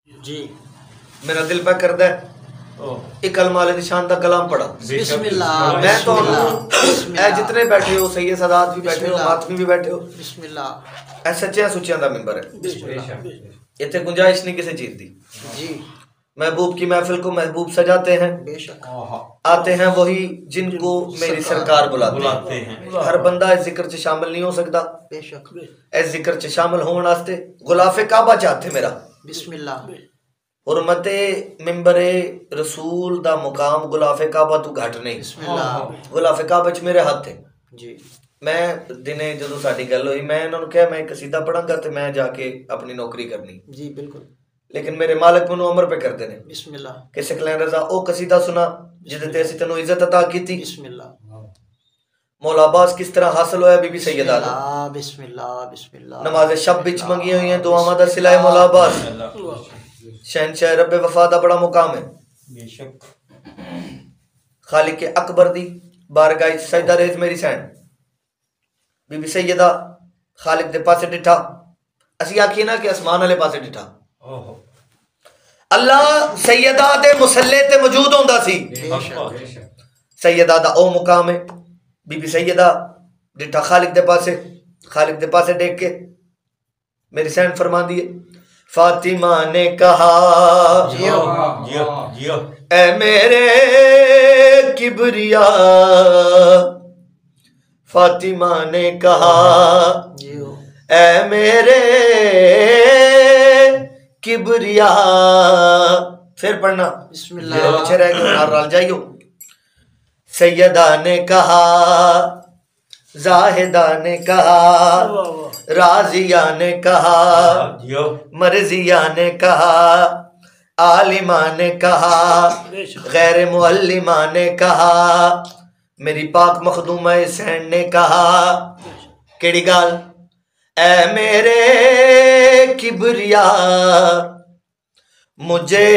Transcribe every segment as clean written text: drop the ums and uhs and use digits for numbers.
जी मेरा दिल पे कर दे एक अलमाल निशान दा कलाम पढ़ा। बिस्मिल्लाह। मैं तो बिस्मिल्लाह। ए जितने बैठे हो सैयद सादात भी बैठे हो, मातमी भी बैठे हो, बिस्मिल्लाह। ए सच्चे सुचियां दा मिंबर है। बिस्मिल्लाह। इतने गुंजाइश नहीं किसी चीज दी। जी महबूब की महफिल को महबूब सजाते हैं, बेशक आते हैं वही जिनको मेरी सरकार बुलाते हैं। हर बंदा इस जिक्र च शामिल नहीं हो सकता। बेशक इस जिक्र च शामिल होने वास्ते गुलाफे काबा चाहते मेरा। बिस्मिल्लाह। हुरमते मिंबरे रसूल दा मुकाम गुलाफे काबा तू घट नहीं। बिस्मिल्लाह। गुलाफे काबा च मेरे हाथ है। जी मैं दिने जो साडी गल हुई मैं इन्होंने कहा मैं कसीदा पढ़ांगा तो मैं जाके अपनी नौकरी करनी। जी बिल्कुल। लेकिन मेरे मालिक मैनू अमर पे करते ने बिस्मिल्लाह। कि सकलैन रजा ओ कसीदा सुना जिदे ते असीं तैनू इज्जत अता कीती। बिस्मिल्लाह। मौला अब्बास किस तरह हासिल होया बीबी सैयदा दा। बिस्मिल्लाह। बिस्मिल्लाह। नमाज शब विच मंगी हुई हैं दुआवां दा सिला मौला अब्बास। शहनशाह रब्बे वफा दा बड़ा मुकाम है। बेशक खालिक अकबर दी बारगाह विच सजदा रेज मेरी सैन बीबी सैयदा खालिक दे पासे डिठा। असीं आखिए ना कि आसमान वाले पासे डिठा। अल्लाह सैयदा दे मुसल्ले ते मौजूद होंदा सी। सैयदा दा ओ मुकाम है। बीबी सैयदा डिठा खालिक दे पासे देख के मेरी सैन फरमांदी है फातिमा ने कहा जियो जियो ए मेरे किबरिया। फातिमा ने कहा जियो ए मेरे किबरिया। फिर पढ़ना बिस्मिल्लाह। पीछे रह गए रल जाइयो। सैयदा ने कहा, जाहिदा ने कहा, राजिया ने कहा, मर्जिया ने कहा, आलिमा ने कहा, गैर मुअल्लिमा ने कहा, मेरी पाक मखदूमा हुसैन ने कहा केड़ी गाल ए मेरे किबरिया मुझे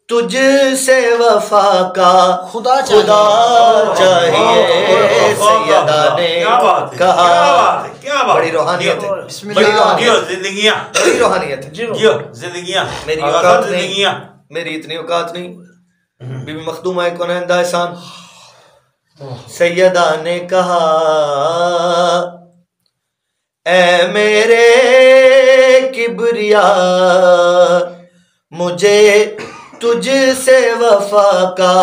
तुझसे वफा का खुदा चाहिए। सैयदा ने कहा बड़ी रूहानियत है, बड़ी रूहानियत है। मेरी औकात नहीं, मेरी इतनी औकात नहीं। बीबी मखदूमा कौनैन दा एहसान। सैयदा ने कहा ए मेरे किबरिया मुझे तुझसे वफा का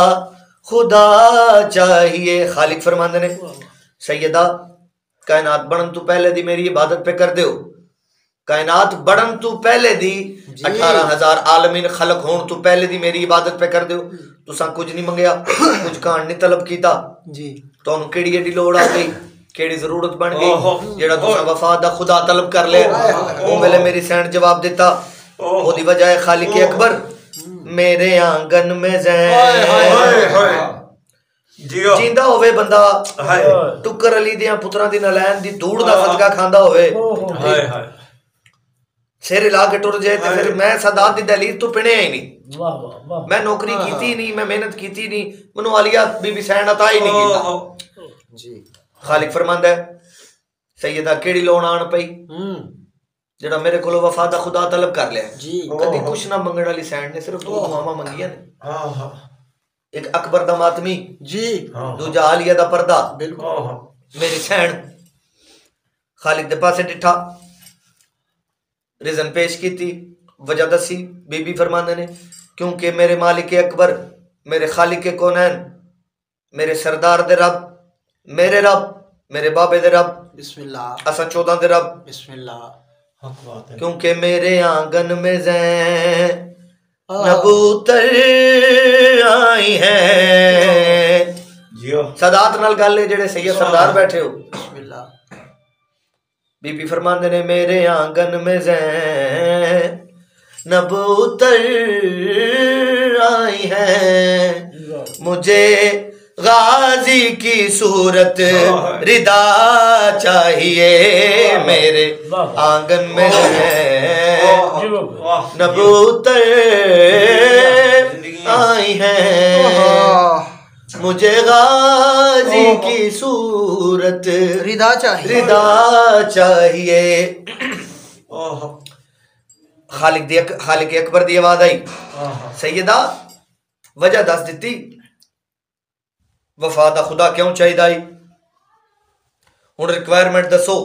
खुदा चाहिए। खालिक फरमांदे ने सैयदा कायनात बनन तू पहले दी मेरी इबादत पे कर दियो। कायनात बनन तू पहले दी 18,000 आलमीन खलक होन तू पहले दी मेरी इबादत पे कर दियो। तुसा कुछ नहीं मंगया, कुछ कांड नहीं तलब कीता जी। तुहानू केड़ी एडी लोड़ आ गई, केड़ी जरूरत बन गई जेड़ा तुसा वफा दा खुदा तलब कर ले। ओ वेले मेरी सैन जवाब दिता ओदी वजह है खालिक अकबर मेरे आंगन में जिंदा होवे बंदा टुकर अली दियां पुत्रां दी नलैन दी धूड़ दा सदका खांदा होवे सिर हिला के टुर जाए तो फिर मैं सादात दी दहलीज तो पिने ही नहीं। मैं नौकरी कीती नहीं, मैं मेहनत कीती नहीं, मैनू आलिया बीबी सैन अता ही नहीं कीता जी। खालिक फरमांदा है सैयदा केड़ी लोड़ आन पई जेड़ा मेरे कोलो वफा दा खुदा तलब कर लिया जी। कदी कुछ ना मंगण वाली सैन ने सिर्फ दो दुआवां मंगियां ने। एक अकबर दा मातमी जी। दूजा आलिया दा पर्दा। बिल्कुल मेरी सैन खालिक दे पासे डिठा रिजन पेश की थी वजह दसी। बीबी फरमाने ने क्योंकि मेरे मालिक अकबर मेरे खालिक कौनैन मेरे सरदार दे रब मेरे बाबे दे रब बिस्मिल्लाह। असा 14 दे रब बिस्मिल्लाह। क्योंकि मेरे आंगन में नबूतर आई है। सादात नाल गल है जेड़े सैयद सरदार बैठे हो। बिस्मिल्लाह। बीबी फरमांदे ने मेरे आंगन में नबूतर आई है। मुझे गाजी की सूरत रिदा चाहिए। मेरे आंगन में नबूतर आई है। मुझे गाजी की सूरत रिदा चाहिए। खालिक अकबर दी आवाज आई, सैयदा वजह दस दिती, वफा दा खुदा क्यों चाहिए आई, हुण रिक्वायरमेंट दसो,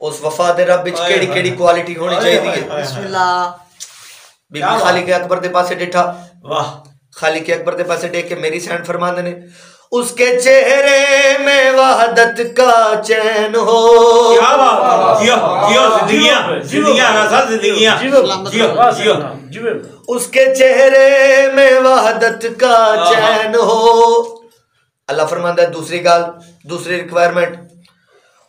उस वफा दे रब विच केड़ी केड़ी क्वालिटी होनी चाहिए। बिस्मिल्लाह। बीबी खालिक अकबर दे पासे डिठा, वाह। खालिक अकबर दे पासे देख के मेरी सैन फरमांदे ने, उसके चेहरे में वहदत का चैन हो। क्या बात, जियो जियो जिंदगियां जिंदगियां रसा जिंदगियां जियो जियो। उसके चेहरे में वहदत का चैन हो। अल्लाह फरमांदा है दूसरी गाल, दूसरी रिक्वायरमेंट,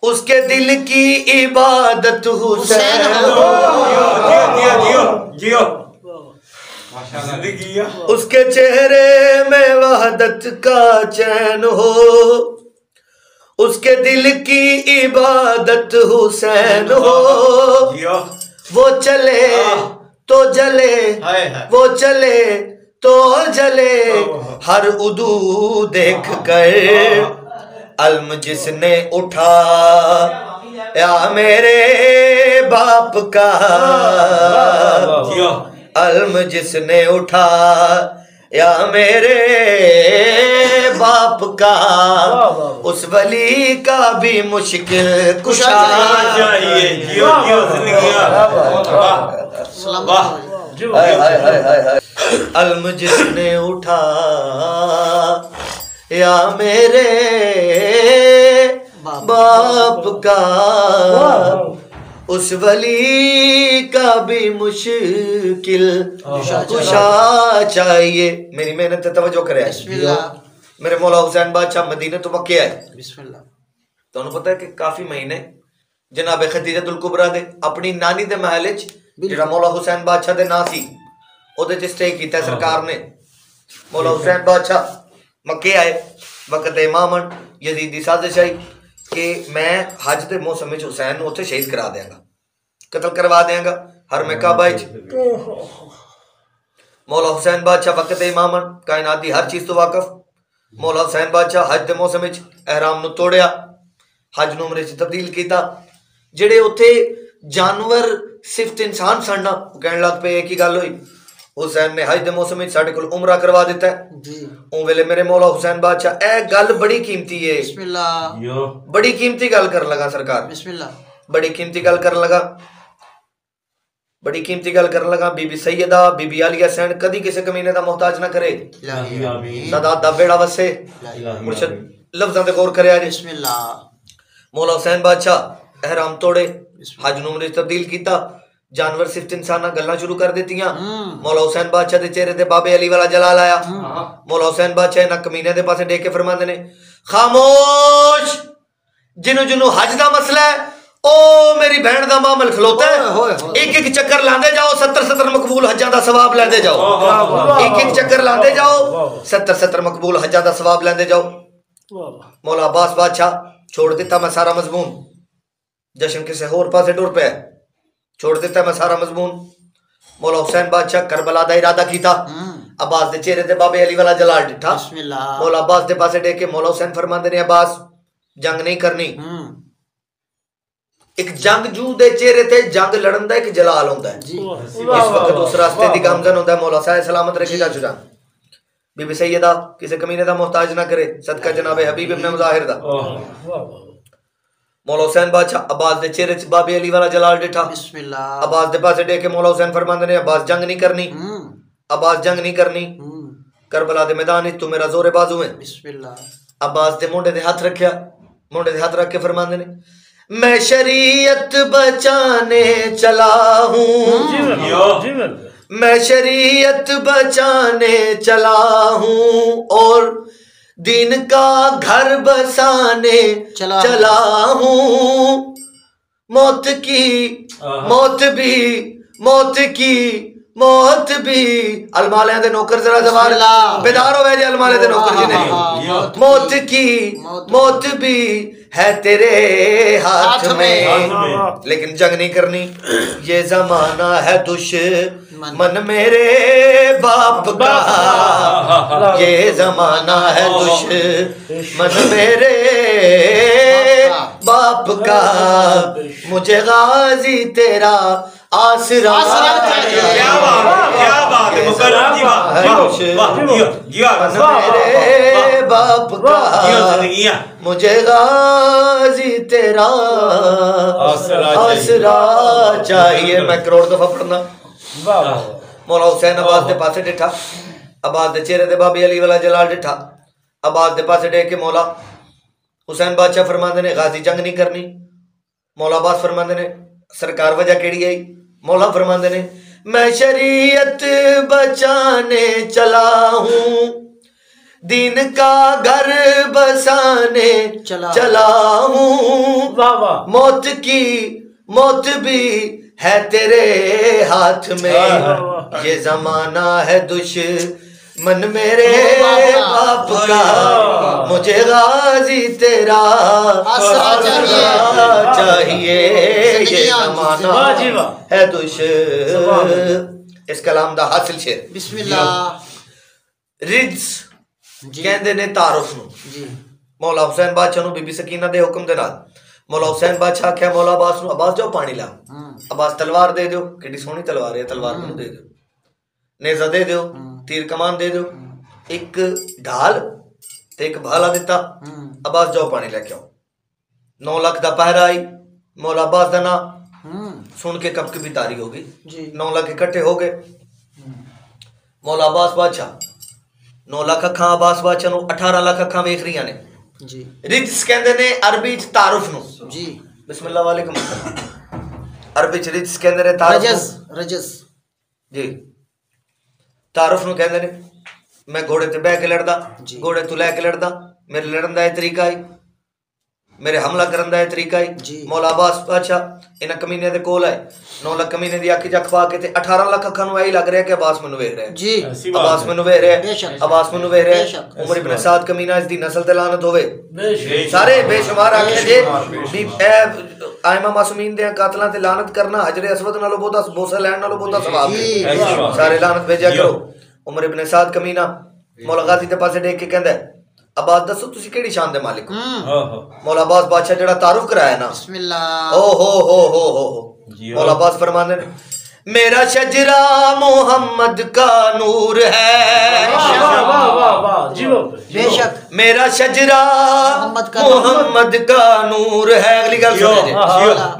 उसके दिल की इबादत हुसैन हो। जियो जियो जियो। उसके चेहरे में वहदत का चैन हो, उसके दिल की इबादत हुसैन हो। वो चले तो जले, वो चले तो जले, हर उदू देख कर अलम जिसने उठा या मेरे बाप का, अलम जिसने उठा या मेरे बाप का, उस वली का भी मुश्किल कुशा चाहिए। जियो जियो जिंदगियां। अलम जिसने उठा या मेरे बाप का, उस वली का भी मुश्किल कुशा चाहिए। मेरी मेहनत तवज्जो करे। मेरे मौला हुसैन बादशाह मदीने तो मक्के आए। तुहानू पता है कि काफी महीने जनाब खदीजतुल कुबरा दे अपनी नानी दे महल च जेड़ा मौला हुसैन बादशाह दे नां सी ओदे च स्टे कीता सरकार ने। मौला हुसैन बादशाह मक्के आए, वक्त इमामन यजीद दी साजिश आई कि मैं हज के मौसम में हुसैन नूं उत्थे शहीद करा देंगा, कतल करवा देंगा हर में काबा च। मौला हुसैन बादशाह वक्त इमामन कायनात दी हर चीज तो वाकफ। मौला हुसैन बादशाह हज के मौसम में एहराम नूं तोड़िया, हज नूं उमरे च तब्दील किया। जेड़े उत्थे जानवर सिर्फ इंसान सन कहण लग पे एक ही गल हुई, हुसैन ने हज के मौसम में साडे कोल उमरा करवा दिता है। उस वेले मेरे मौला हुसैन बादशाह ए गल बड़ी कीमती है, बड़ी कीमती गल कर लगा सरकार, बड़ी कीमती गल कर लगा, बड़ी कीमती गल कर लगा। बीबी सैयदा बीबी आलिया सैन कदी किसी कमीने का मोहताज ना करे, सदा दा बेड़ा वसे। मुर्शद लफ्जां ते गौर करे। मौला हुसैन बादशाह एहराम तोड़े, हज नूं उमरे तब्दील किया, जानवर सिर्फ इंसान गल्लां शुरू कर दित्तियां। मौला हुसैन बादशाह दे चेहरे ते बाबे अली वाला जलाल आया। मौला हुसैन बादशाह इन्हां कमीने दे पासे देख के फरमांदे ने, खामोश, जिन्नू जिन्नू हज दा मसला है ओ मेरी बहन दा मामल खलोता है। एक एक चक्कर लांदे जाओ, 70 मकबूल हज्जां दा सवाब लैंदे जाओ। एक एक चक्कर लांदे जाओ, 70 मकबूल हज्जां दा सवाब लैंदे जाओ। मौला अब्बास बादशाह छोड़ दिता मैं सारा मजमून, जश्न किसी होर पासे टुर पे, छोड़ दिता मैं सारा मजमून। मौला हुसैन बादशाह करबला दा इरादा कीता। अब्बास दे चेहरे ते बाबे अली वाला जलाल डिठा। मौला अब्बास दे पासे देख के मौला हुसैन फरमांदे ने, अब्बास जंग नहीं करनी। एक जंगजू दे चेहरे ते जंग लड़न दा एक जलाल होंदा है। इस वक्त उस रास्ते दी गामजन होंदा है। मौला साहिब सलामत रखेगा जुरा। बीबी सैयदा किसी कमीने दा मोहताज ना करे, सदका जनाबे हबीब इब्ने मुजाहिर दा। मौला हुसैन बादशाह अब्बास दे चेहरे च बाबे अली वाला जलाल डिठा। अब्बास दे पासे देख के मौला हुसैन फरमांदे ने, अब्बास जंग नहीं करनी, अब्बास जंग नहीं करनी। करबला दे मैदान तू मेरा जोरे बाजू है। अब्बास दे मोंडे दे हाथ रखया, मोंडे दे हाथ रख के फरमांदे ने, मैं शरीयत बचाने चला हूँ, मैं शरीयत बचाने चला हूँ और दीन का घर बसाने चला हूँ। मौत की मौत भी मौत की मौत भी अलमाले दे नौकर जरा जवान बेदार हो जे अलमाले दे नौकर जी नहीं। मौत की मौत भी है तेरे हाथ में, लेकिन जंग नहीं करनी। ये जमाना है दुश्मन मेरे बाप का, ये जमाना है दुश्मन मेरे बाप का। मुझे गाजी तेरा आसरा क्या बात है मुकर्रम जी, वाह मेरे बाप का जिंदगियां मुझे गाजी तेरा आसरा चाहिए। मैं करोड़ दफा पढ़ना। मौला हुसैन अब्बास दे पासे डिठा, अब्बास दे चेहरे दे बाबी अली वाला जलाल डिठा, अब्बास दे पासे देख के मौला हुसैन बादशाह फरमांदे ने गाजी जंग नहीं करनी। मौला अब्बास फरमांदे ने सरकार वजह केड़ी आई? मौला फरमांदे ने मैं शरीयत बचाने चला हूँ, दीन का घर बसाने चला हूँ। मौत भी है तेरे हाथ में, ये जमाना है दुश्मन मेरे बाप का, मुझे गाजी तेरा आसरा चाहिए। ये जमाना है दुश्मन। इस कलाम दा हासिल शेर बिस्मिल्लाह। रिज कहंदे ने तारुफ नूं। मौला हुसैन बादशाह नूं बीबी सकीना दे हुक्म दे नाल मौला हुसैन बादशाह आख्या मौला अब्बास नूं, अब्बास जाओ पानी ला। अब्बास तलवार दे दो, कितनी सोहनी तलवार है, तलवार मैनूं दे दो। नेजा दे दो, तीर कमान दे दो, एक ढाल ते एक भाला दिता। अब्बास जाओ पानी लेके आओ। 9 लाख दा पहरा आई। मौला अब्बास दा ना सुन के कब की भी तारी हो गई। 9 लाख इकट्ठे हो गए। मौला अब्बास बादशाह 9 लाख अखां अब्बास बादशाह नूं 18 लाख अखां वेख रही ने जी। रिज कहंदे ने अरबी च तारुफ नूं जी। बिस्मिल्लाह वालेकुम अस्सलाम। अरबी च रिज कहंदे ने तारुफ रजस जी। तारुफ नूं कहंदे ने मैं घोड़े ते बैठ के लड़दा, घोड़े तू लैके लड़दा, मेरे लड़न दा तरीका है, मेरे हमला करन दा तरीका है। मौला अब्बास बादशाह इन्हां कमीने दे कोल आए। 9 लाख कमीने दी अख च खवा के ते 18 लाख अखां नूं लग रहा कि अब्बास मैनूं वेख रहा है जी। अब्बास मैनूं वेख रहा है, अब्बास मैनूं वेख रहा है। उमर इब्न साद कमीना इसदी नस्ल ते लानत होवे। सारे बेशुमार आखे जे भी आइमा मासूमीन दे कातलां ते लानत करना हजरे अस्वद नालों बहुता बोसा लैण नालों बहुता सवाब है। सारे लानत भेजा करो। उमर इब्न साद कमीना मौला गाजी दे पासे देख के कहंदा अब्बास दसो तुसी केड़ी शान दे मालिक हो? मौला अब्बास बादशाह जेड़ा तारुफ कराया ना, बिस्मिल्लाह ओ हो मौला अब्बास फरमांदे ने मेरा शजरा मोहम्मद का नूर है। बेशक मेरा शजरा मोहम्मद का नूर है। अगली गल सुनो,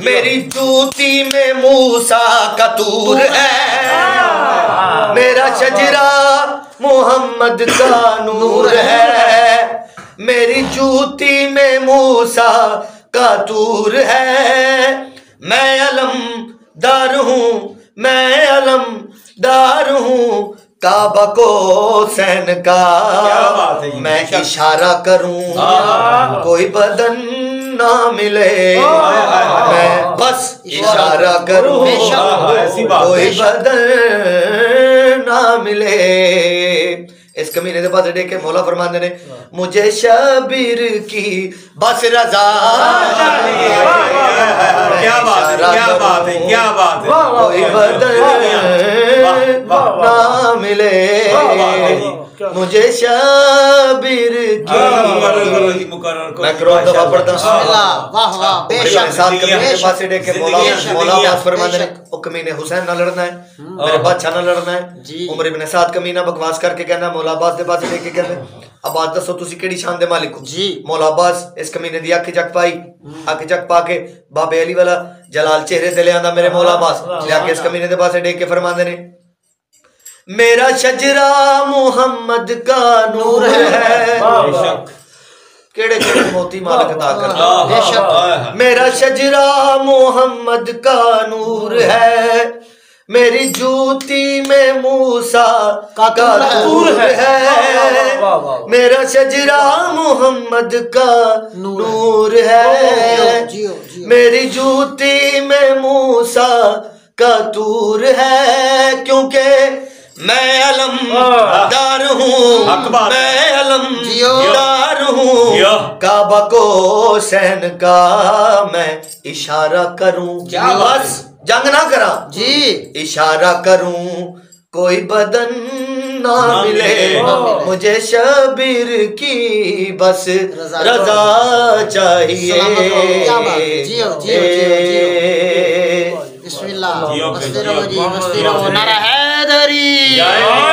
मेरी जूती में मूसा का तूर है। मेरा शजरा मोहम्मद का नूर है, मेरी जूती में मूसा का तूर है। मैं अलमदार हूँ, मैं अलमदार हूँ, काबा को सैन का मैं इशारा करूँ, कोई बदन ना मिले, मैं बस इशारा करूँ, कोई बदन ना मिले। इस कमीने के पास देख के मौला फरमाने ने मुझे शबीर की बस रजा चाहिए। क्या बात है, क्या बात है, क्या बात है। कोई बदल ना मिले, मुझे शबीर की। मैं करोड़ दफा पढ़ता हूँ। कमीने हुसैन ना लड़ना है, मेरे बादशाह ना लड़ना है। उमर इब्न साद कमीना बकवास करके कहना मौला अब्बास दे पास देख के कहना अब्बास दसो तुसी केड़ी शान दे मालिक हो जी। मौला अब्बास इस कमीने दी अख जक पाई, अख जक पा के बाबे अली वाला जलाल चेहरे ते ले आंदा मेरे मौला अब्बास लेके इस कमीने दे पास देख के फरमांदे ने मेरा शजरा मोहम्मद का नूर है। केड़े केड़े मोती मालिक अता करता। मेरा शजरा मोहम्मद का नूर है, मेरी जूती में मूसा का तूर है। मेरा शजरा मोहम्मद का नूर है, मेरी जूती में मूसा का तूर है। क्योंकि मैं अलमदार हूँ, मैं अलमदार हूँ, काबा को सैन का मैं इशारा करूँ, बस जंग ना करा जी, इशारा करूँ, कोई बदन ना मिले, मुझे शबीर की बस रजा चाहिए। जियो मस्ती रहो जी, मस्ती रहो। नारा हैदरी। जय